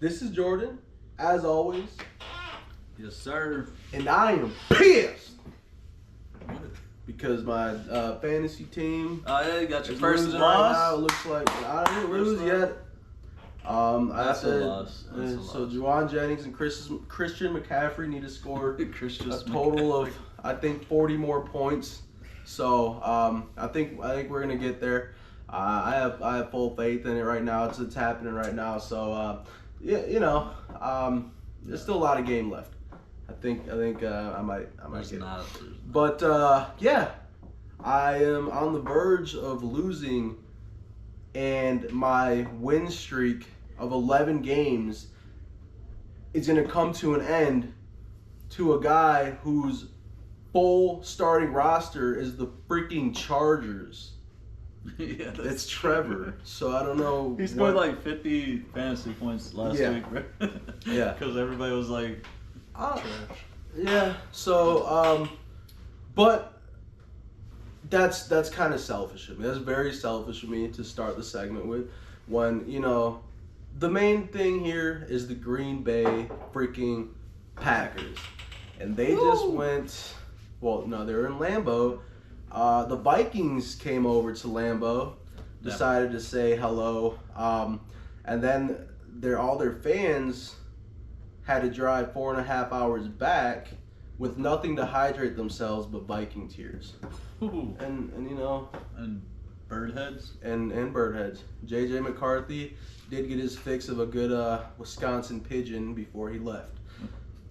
This is Jordan, as always, Yes, sir. and I am pissed because my fantasy team Oh, yeah, you got your is first losing loss. right now. It looks like I didn't lose yet. That's I said, a loss. That's a so loss. Juwan Jennings and Christian McCaffrey need to score Christian a total of, I think, 40 more points. So I think we're gonna get there. I have full faith in it right now. It's happening right now. So yeah, there's still a lot of game left. I think I might There's get not. it. But yeah, I am on the verge of losing, and my win streak of 11 games is going to come to an end to a guy whose full starting roster is the freaking Chargers. Yeah, It's Trevor. So I don't know. He scored like 50 fantasy points last week, right? Yeah. Because everybody was like, trash. Yeah. So, but that's kind of selfish of me. That's very selfish of me to start the segment with, when the main thing here is the Green Bay freaking Packers, and they just went. Well, no, they were in Lambeau. The Vikings came over to Lambeau, decided to say hello, and then all their fans had to drive 4.5 hours back with nothing to hydrate themselves but Viking tears. Ooh. And And bird heads. and bird heads. JJ McCarthy did get his fix of a good Wisconsin pigeon before he left.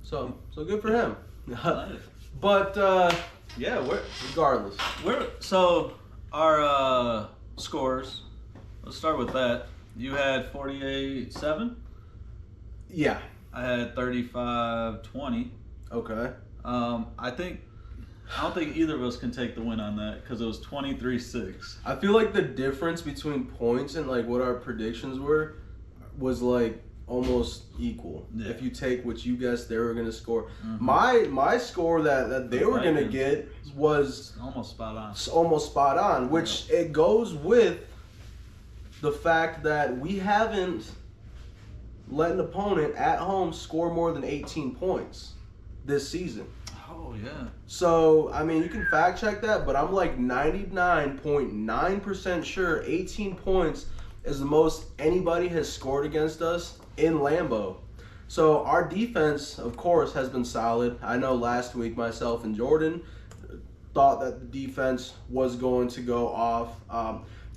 So good for him. Nice. But Yeah, regardless. so our scores. Let's start with that. You had 48-7. Yeah. I had 35-20. Okay. I don't think either of us can take the win on that because it was 23-6. I feel like the difference between points and like what our predictions were was like almost equal. Yeah. If you take what you guessed they were gonna score. Mhm. My score that they were gonna Vikings. get was Almost spot on. almost spot on, which it goes with the fact that we haven't let an opponent at home score more than 18 points this season. Oh, yeah. So, I mean, you can fact check that, but I'm like 99.9% sure 18 points is the most anybody has scored against us in Lambeau. So, our defense, of course, has been solid. I know last week myself and Jordan thought that the defense was going to go off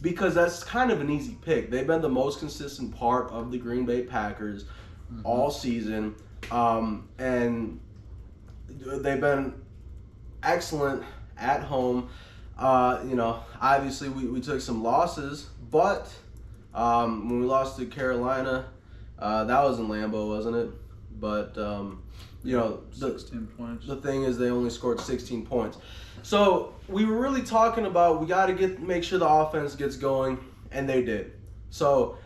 because that's kind of an easy pick. They've been the most consistent part of the Green Bay Packers all season, and they've been excellent at home. Obviously we took some losses, but when we lost to Carolina, that was in Lambeau, wasn't it? But 16 points. the thing is they only scored 16 points. So we were really talking about we got to make sure the offense gets going, and they did. So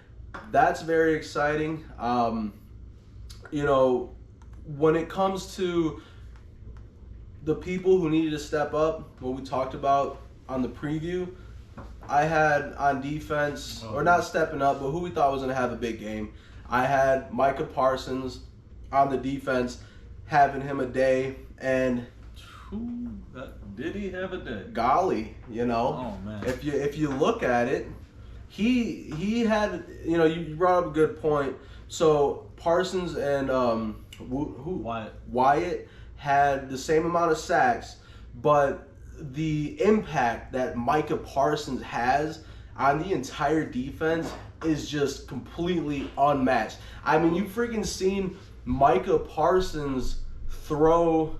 that's very exciting. When it comes to the people who needed to step up, what we talked about on the preview, I had on defense, or not stepping up, but who we thought was going to have a big game. I had Micah Parsons on the defense, having him a day, and Did he have a day? golly, Oh, man. if you look at it, he had, you brought up a good point. So Parsons and Wyatt had the same amount of sacks, but the impact that Micah Parsons has on the entire defense is just completely unmatched. I mean, you freaking seen Micah Parsons throw.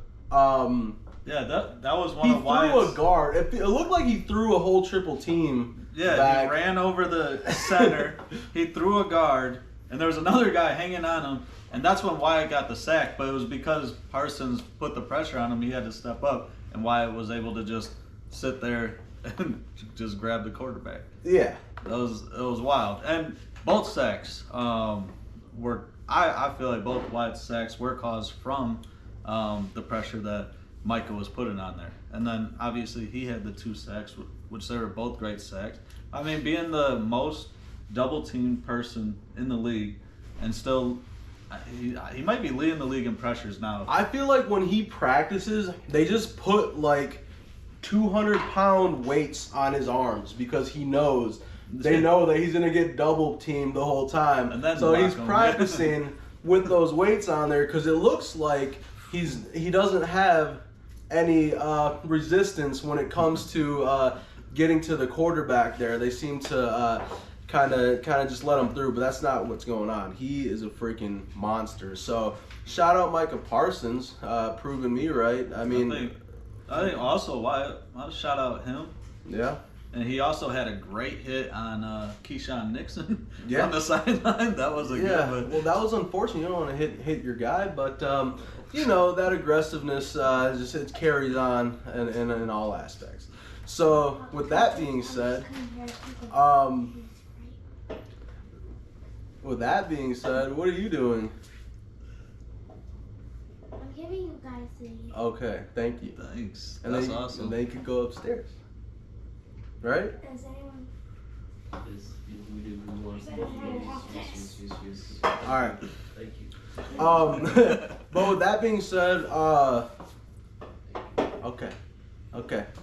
Yeah, that was one He of threw Wyatt's. a guard. It looked like he threw a whole triple team. Yeah, back. he ran over the center. He threw a guard, and there was another guy hanging on him, and that's when Wyatt got the sack. But it was because Parsons put the pressure on him. He had to step up, and Wyatt was able to just sit there and just grab the quarterback. Yeah. It was wild, and both sacks were. I feel like both Wyatt's sacks were caused from the pressure that Micah was putting on there, and then obviously he had the 2 sacks, which they were both great sacks. I mean, being the most double-teamed person in the league and still he might be leading the league in pressures now. I feel like when he practices, they just put like 200-pound weights on his arms because they know that he's gonna get double teamed the whole time. And then so he's him. practicing with those weights on there because it looks like he doesn't have any resistance when it comes to getting to the quarterback there. They seem to kind of just let him through, but that's not what's going on. He is a freaking monster. So shout out Micah Parsons, proving me right. I mean, I think also I'll shout out him. Yeah. And he also had a great hit on Keyshawn Nixon Yeah. on the sideline. That was a good one. Well, that was unfortunate. You don't want to hit your guy, but that aggressiveness it carries on in all aspects. So with that being said, what are you doing? I'm giving you guys these. Okay, thank you. Thanks. And That's then, awesome. And then you could go upstairs, right? Does anyone? All right. Thank you. But with that being said, okay,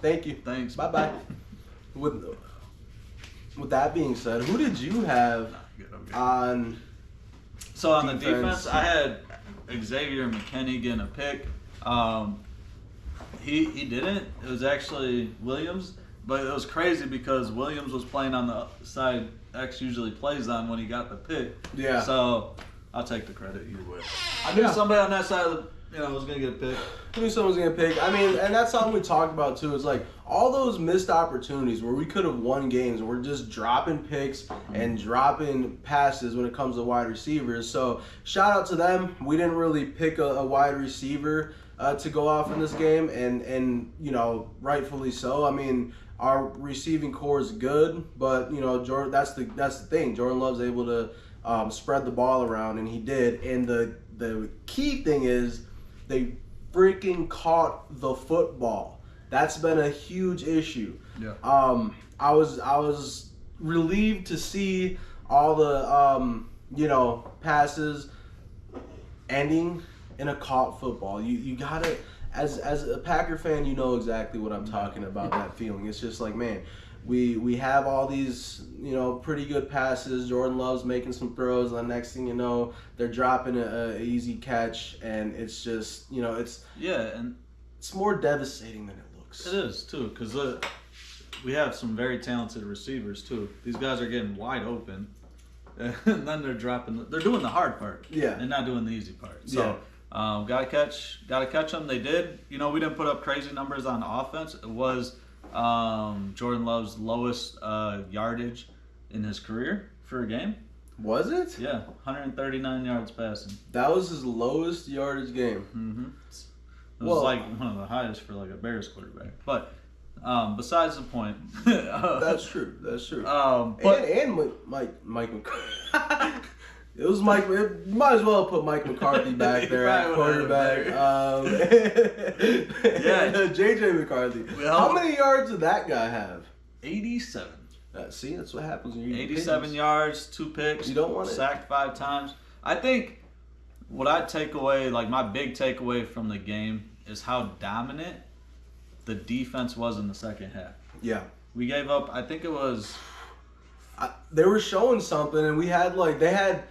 thank you. Thanks. Bye bye. With that being said, who did you have on? So on defense? the defense, I had Xavier McKinney getting a pick. He didn't. It was actually Williams, but it was crazy because Williams was playing on the side X usually plays on when he got the pick. Yeah. So I'll take the credit either way. I knew somebody on that side of was gonna get a pick. I knew someone was gonna pick. I mean, and that's something we talked about too. It's like all those missed opportunities where we could have won games. We're just dropping picks and dropping passes when it comes to wide receivers. So shout out to them. We didn't really pick a wide receiver to go off in this game, and rightfully so. I mean, our receiving core is good, but Jordan. That's the thing. Jordan Love's able to spread the ball around, and he did. And the key thing is they freaking caught the football. That's been a huge issue. Yeah. I was relieved to see all the passes ending in a caught football. You gotta, as a Packer fan, you know exactly what I'm talking about. That feeling. It's just like, man, we have all these pretty good passes. Jordan Love's making some throws, and the next thing you know, they're dropping a easy catch, and it's just and it's more devastating than it looks. it is too because we have some very talented receivers too. These guys are getting wide open, and then they're doing the hard part. Yeah. and not doing the easy part. So. Gotta catch them. They did. We didn't put up crazy numbers on offense. It was Jordan Love's lowest yardage in his career for a game. Was it? Yeah, 139 yards passing. That was his lowest yardage game. Mm-hmm. It was like one of the highest for like a Bears quarterback. But besides the point. That's true. But and Mike McCarthy. It was Mike. Might as well put Mike McCarthy back there at quarterback. JJ McCarthy. Well, how many yards did that guy have? 87. See, that's what happens when you 87 yards, 2 picks. You don't want it. Sacked 5 times. I think what I take away, like my big takeaway from the game, is how dominant the defense was in the second half. Yeah. We gave up. I think it was. They were showing something, and they had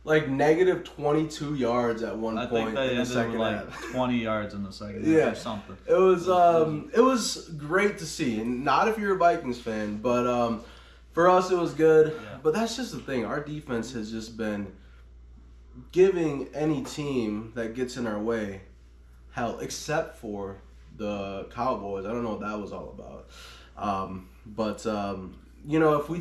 negative 22 yards at one point. I think they in the ended second with half. 20 yards in the second half or something. It was great to see, and not if you're a Vikings fan, but for us it was good. Yeah. But that's just the thing. Our defense has just been giving any team that gets in our way hell, except for the Cowboys. I don't know what that was all about. But if we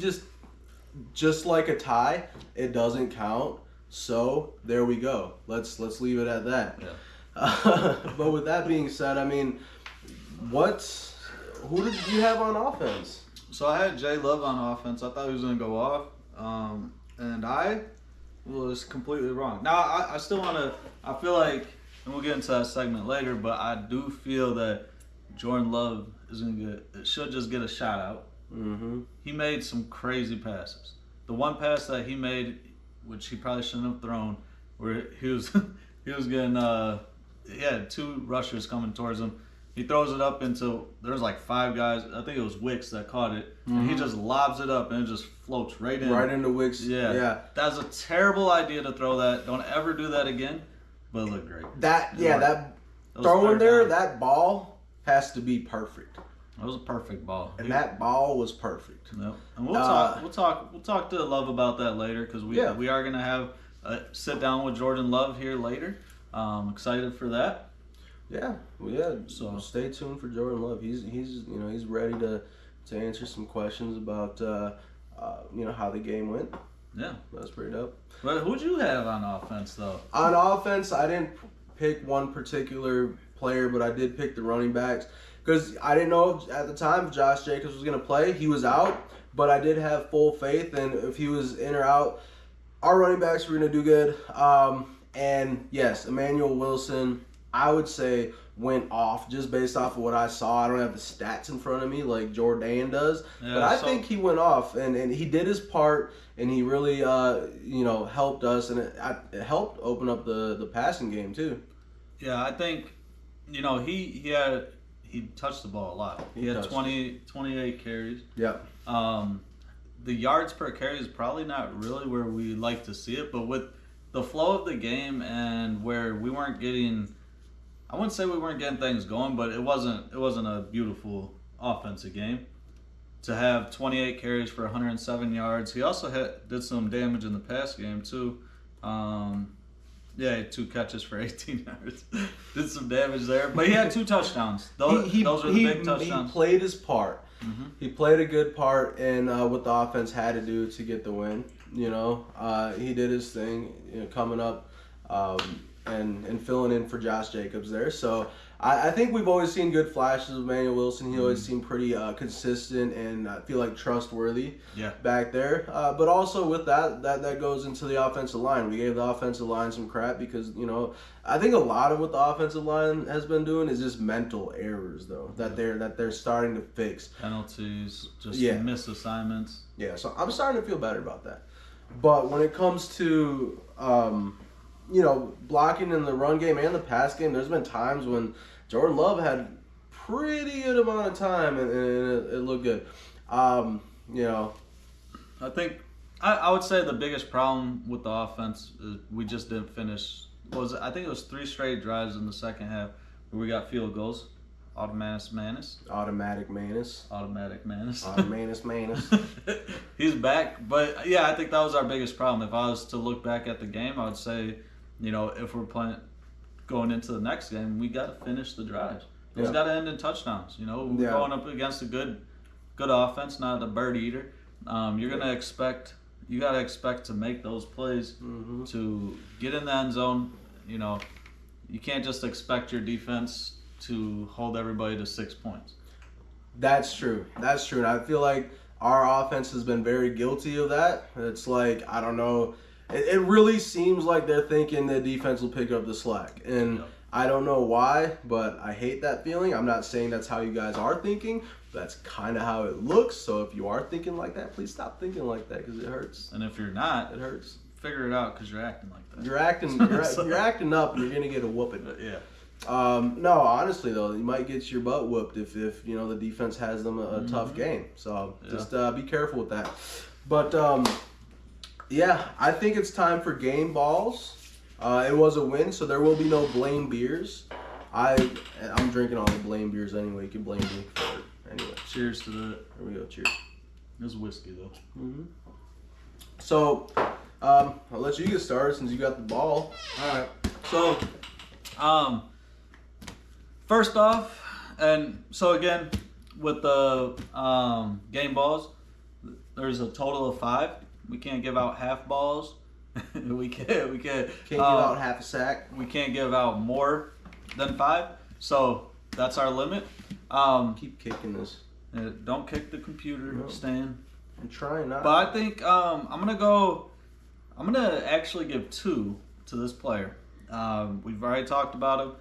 just like a tie, it doesn't count. So there we go. Let's leave it at that. Yeah. But with that being said, I mean, who did you have on offense? So I had Jay Love on offense. I thought he was going to go off, and I was completely wrong. Now I still want to. I feel like, and we'll get into that segment later, but I do feel that Jordan Love should just get a shout out. Mm-hmm. He made some crazy passes. The one pass that he made, which he probably shouldn't have thrown, where he was he was getting he had two rushers coming towards him. He throws it up into there's like five guys. I think it was Wicks that caught it, and he just lobs it up and it just floats right in. Right into Wicks. Yeah. That's a terrible idea to throw that. Don't ever do that again. But it looked great. That throwing there, that ball has to be perfect. That was a perfect ball. And that ball was perfect. Yep. And we'll talk to Love about that later because we are gonna have a sit down with Jordan Love here later. Excited for that. Yeah. So stay tuned for Jordan Love. He's ready to answer some questions about how the game went. Yeah, that's pretty dope. But who'd you have on offense though? On offense, I didn't pick one particular player, but I did pick the running backs because I didn't know at the time if Josh Jacobs was going to play. He was out, but I did have full faith, and if he was in or out, our running backs were going to do good. And yes, Emmanuel Wilson, I would say, went off just based off of what I saw. I don't have the stats in front of me like Jordan does, but I think he went off and he did his part, and he really helped us, and it helped open up the passing game too. Yeah, I think he touched the ball a lot. He had 28 carries. Yeah. The yards per carry is probably not really where we like to see it, but with the flow of the game and where we weren't getting, I wouldn't say we weren't getting things going, but it wasn't a beautiful offensive game. To have 28 carries for 107 yards, he also did some damage in the pass game too. He had 2 catches for 18 yards. Did some damage there, but he had 2 touchdowns. Those were the big touchdowns. He played his part. Mm-hmm. He played a good part in what the offense had to do to get the win. He did his thing, coming up and filling in for Josh Jacobs there. So I think we've always seen good flashes of Emmanuel Wilson. He always seemed pretty consistent and I feel like trustworthy back there. But also with that goes into the offensive line. We gave the offensive line some crap because, I think a lot of what the offensive line has been doing is just mental errors though that they're starting to fix. Penalties, just missed assignments. Yeah, so I'm starting to feel better about that. But when it comes to blocking in the run game and the pass game, there's been times when Jordan Love had pretty good amount of time and it looked good. I think I would say the biggest problem with the offense is we just didn't finish. I think it was 3 straight drives in the second half where we got field goals. Automatic Manus. He's back. But, yeah, I think that was our biggest problem. If I was to look back at the game, I would say, if we're going into the next game, we got to finish the drives. It's got to end in touchdowns. We're going up against a good offense, not a bird eater. You got to expect to make those plays to get in the end zone. You can't just expect your defense to hold everybody to 6 points. That's true. And I feel like our offense has been very guilty of that. It's like, I don't know. It really seems like they're thinking the defense will pick up the slack. And I don't know why, but I hate that feeling. I'm not saying that's how you guys are thinking. That's kind of how it looks. So if you are thinking like that, please stop thinking like that because it hurts. And if you're not, it hurts. Figure it out because you're acting like that. You're acting up and you're going to get a whooping. Yeah. No, honestly though, you might get your butt whooped if the defense has them a tough game. So just be careful with that. But I think it's time for game balls. It was a win, so there will be no blame beers. I'm drinking all the blame beers anyway. You can blame me for it anyway. Cheers to that. There we go. Cheers. It was whiskey though. Mm-hmm. So I'll let you get started since you got the ball. All right. So first off, and so again, with the game balls, there's a total of 5. We can't give out half balls. we can't give out half a sack. We can't give out more than 5. So that's our limit. Keep kicking this. Don't kick the computer, Stan. I'm trying not. But I think I'm gonna actually give 2 to this player. We've already talked about him.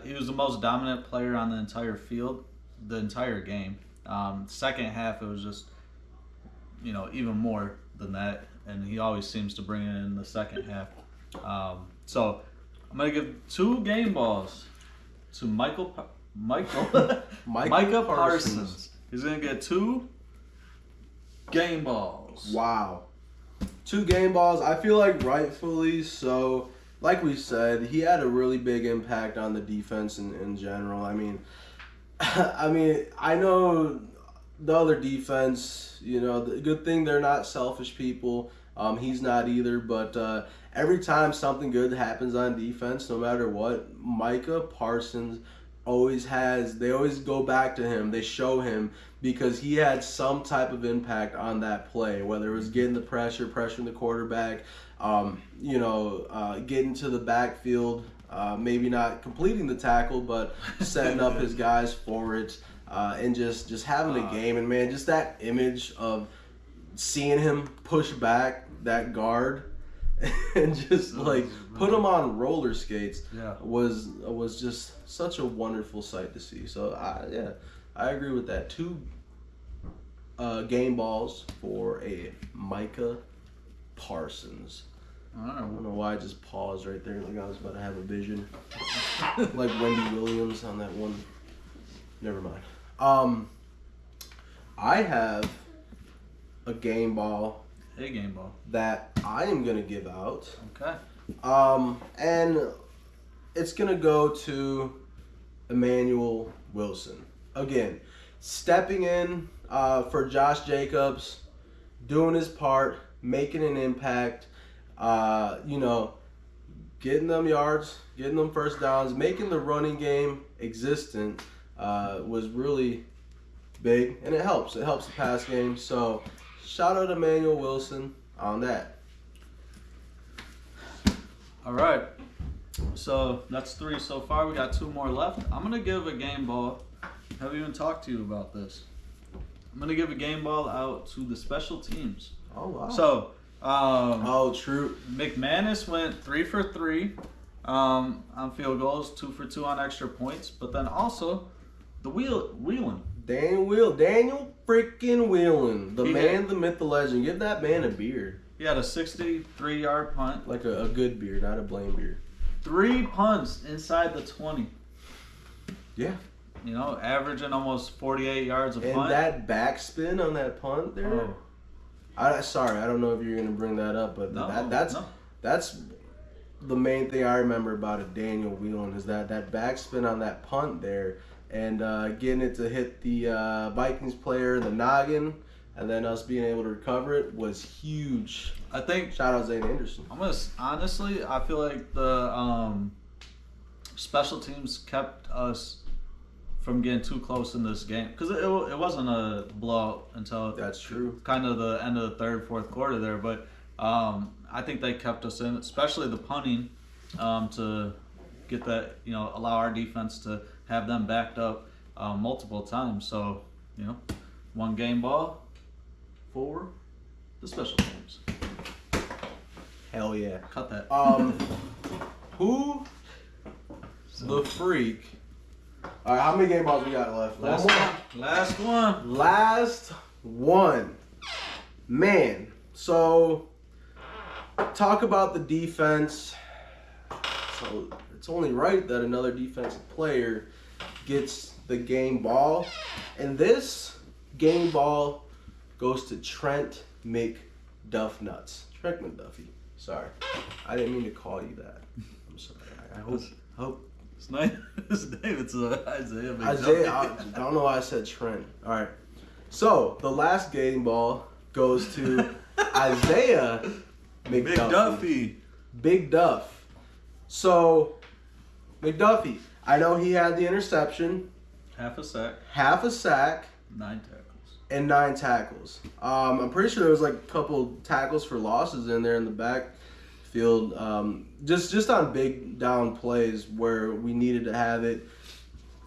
He was the most dominant player on the entire field, the entire game. Second half, it was just, even more than that. And he always seems to bring it in the second half. So I'm gonna give 2 game balls to Micah Micah Parsons. He's gonna get 2 game balls. Wow. 2 game balls. I feel like rightfully so. Like we said, he had a really big impact on the defense in general. I mean, I know the other defense, the good thing they're not selfish people. He's not either, but every time something good happens on defense, no matter what, Micah Parsons they always go back to him. They show him because he had some type of impact on that play, whether it was getting the pressure, pressuring the quarterback, getting to the backfield, maybe not completing the tackle, but setting up his guys for it, and just having a game. And man, just that image of seeing him push back that guard and just put him on roller skates was just such a wonderful sight to see. So I agree with that. 2 game balls for a Micah Parsons. I don't know why I just paused right there, like I was about to have a vision, like Wendy Williams on that one. Never mind. I have a game ball. A game ball that I am gonna give out. Okay. And it's gonna go to Emmanuel Wilson again, stepping in for Josh Jacobs, doing his part, making an impact. Getting them yards, getting them first downs, making the running game existent was really big, and it helps. It helps the pass game. So, shout out to Emmanuel Wilson on that. All right. So that's 3 so far. We got 2 more left. I'm gonna give a game ball. I haven't even talked to you about this. I'm gonna give a game ball out to the special teams. Oh wow. So. True. McManus went 3 for 3 on field goals, 2 for 2 on extra points, but then also the Whelan. Daniel freaking Whelan, the myth, the legend. Give that man a beard. He had a 63-yard punt. Like a good beard, not a blame beard. 3 punts inside the 20. Yeah. Averaging almost 48 yards a punt. And that backspin on that punt there. Oh. Sorry, I don't know if you're gonna bring that up, but that's the main thing I remember about it, Daniel Whelan, is that backspin on that punt there, and getting it to hit the Vikings player in the noggin, and then us being able to recover it was huge. I think. Shout out Zane Anderson. Honestly, I feel like the special teams kept us from getting too close in this game, because it wasn't a blowout until that's true, kind of the end of the third, fourth quarter there. But I think they kept us in, especially the punting, to get that, allow our defense to have them backed up multiple times. So 1 game ball for the special teams. Hell yeah. Cut that. Who the freak? All right, how many game balls we got left? Last one. Last one. Man, so talk about the defense. So it's only right that another defensive player gets the game ball. And this game ball goes to Trent McDuffnuts. Trent McDuffie. Sorry. I didn't mean to call you that. I'm sorry. I hope His name it's Isaiah McDuffie. I don't know why I said Trent. All right. So the last game ball goes to Isaiah McDuffie. Big Duff. So McDuffie, I know he had the interception. Half a sack. 9 tackles. And 9 tackles. I'm pretty sure there was like a couple tackles for losses in there in the backfield. Just on big down plays where we needed to have it.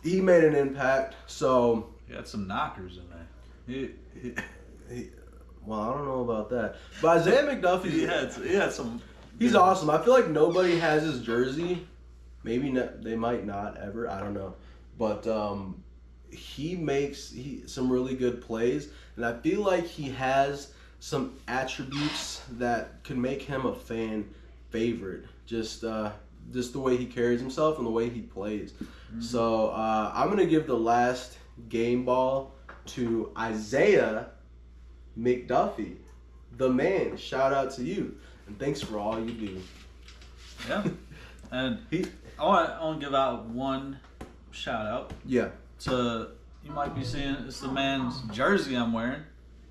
He made an impact. So he had some knockers in there. Well, I don't know about that. But Isaiah McDuffie, he had some. He's awesome. I feel like nobody has his jersey. Maybe not, they might not ever. I don't know. But he makes some really good plays, and I feel like he has some attributes that could make him a fan favorite. Just the way he carries himself and the way he plays. So I'm gonna give the last game ball to Isaiah McDuffie, the man. Shout out to you, and thanks for all you do. Yeah, and I want to give out one shout out. Yeah. To you might be seeing it's the man's jersey I'm wearing,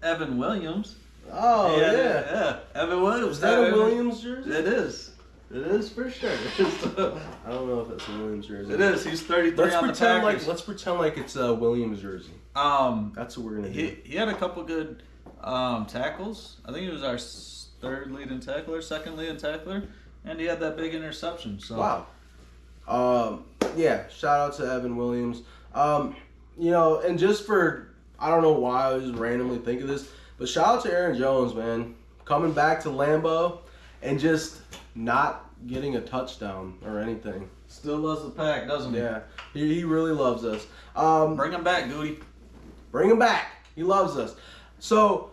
Evan Williams. Oh yeah. Evan Williams. Is that a Williams jersey? It is. It is for sure. I don't know if that's a Williams jersey. It is. He's 33 on the Packers. Let's pretend like it's a Williams jersey. That's what we're gonna do. He had a couple good tackles. I think he was our third leading tackler, second leading tackler, and he had that big interception. So wow. Yeah. Shout out to Evan Williams. And just for I don't know why I was just randomly thinking this, but shout out to Aaron Jones, man, coming back to Lambeau and just not getting a touchdown or anything. Still loves the pack, doesn't he? Yeah, he really loves us. Bring him back, Goody. Bring him back. He loves us. So,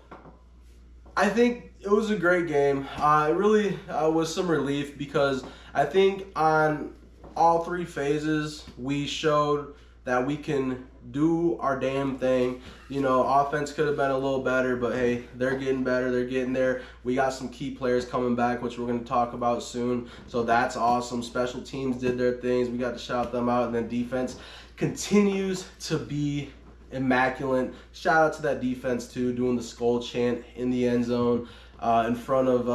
I think it was a great game. It really was some relief because I think on all three phases we showed that we can do our damn thing. Offense could have been a little better, but hey, they're getting better. They're getting there. We got some key players coming back, which we're going to talk about soon. So that's awesome. Special teams did their things. We got to shout them out. And then defense continues to be immaculate. Shout out to that defense too, doing the skull chant in the end zone, in front of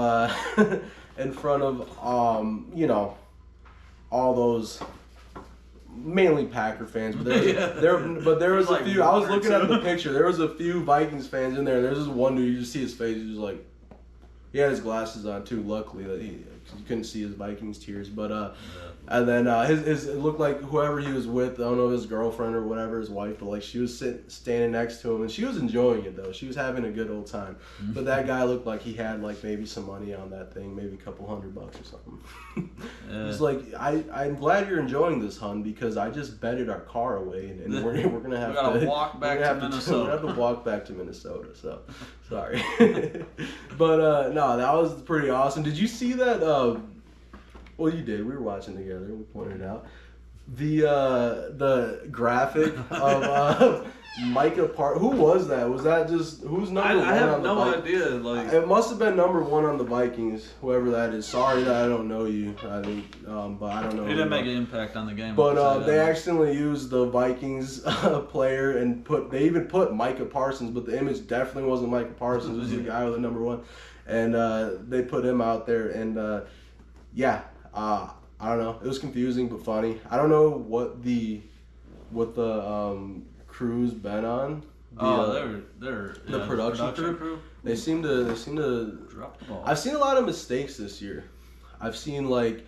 all those mainly Packer fans, but there was a few. I was looking at the picture. There was a few Vikings fans in there. There's this one dude. You just see his face. He's just like, he had his glasses on too. Luckily, that you couldn't see his Vikings tears. But and then his it looked like whoever he was with. I don't know, his girlfriend or whatever, his wife, but like she was standing next to him, and she was enjoying it though. She was having a good old time. Mm-hmm. But that guy looked like he had like maybe some money on that thing, maybe a couple $100 or something. He's like, I'm glad you're enjoying this, hun, because I just betted our car away, and we're gonna have to walk back to Minnesota. We're gonna have to walk back to Minnesota. So sorry, but no, that was pretty awesome. Did you see that? Well, you did. We were watching together. We pointed out the graphic of Micah Who was that? Was that just who's number one? I have on the no idea. Like, it must have been number one on the Vikings, whoever that is. Sorry that I don't know you. I think, but I don't know. He didn't make an impact on the game. But they accidentally used the Vikings player and they even put Micah Parsons, but the image definitely wasn't Micah Parsons. It was the guy with the number one, and they put him out there, and I don't know. It was confusing but funny. I don't know what the crew's been on. The production crew. They seem to drop the ball. I've seen a lot of mistakes this year. I've seen like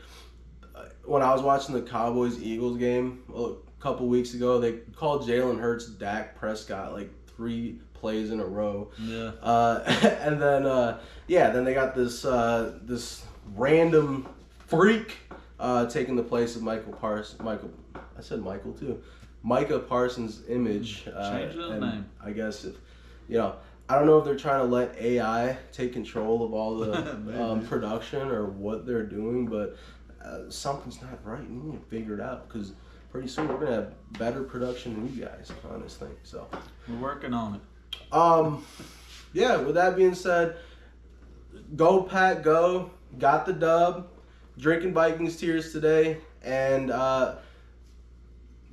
when I was watching the Cowboys-Eagles game a couple weeks ago, they called Jalen Hurts Dak Prescott like 3 plays in a row. Yeah. And then then they got this random freak taking the place of Micah Parsons' image. Change his name. I guess I don't know if they're trying to let AI take control of all the production or what they're doing, but something's not right. We need to figure it out because pretty soon we're gonna have better production than you guys on this thing. So we're working on it. With that being said, go Pack, go! Got the dub. Drinking Vikings tears today, and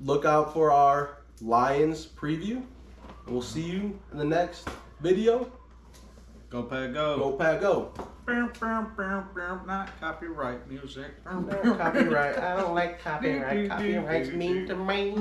look out for our Lions preview. And we'll see you in the next video. Go Pack, go! Go Pack, go! Not copyright music. No copyright. I don't like copyright. Copyright's mean to me.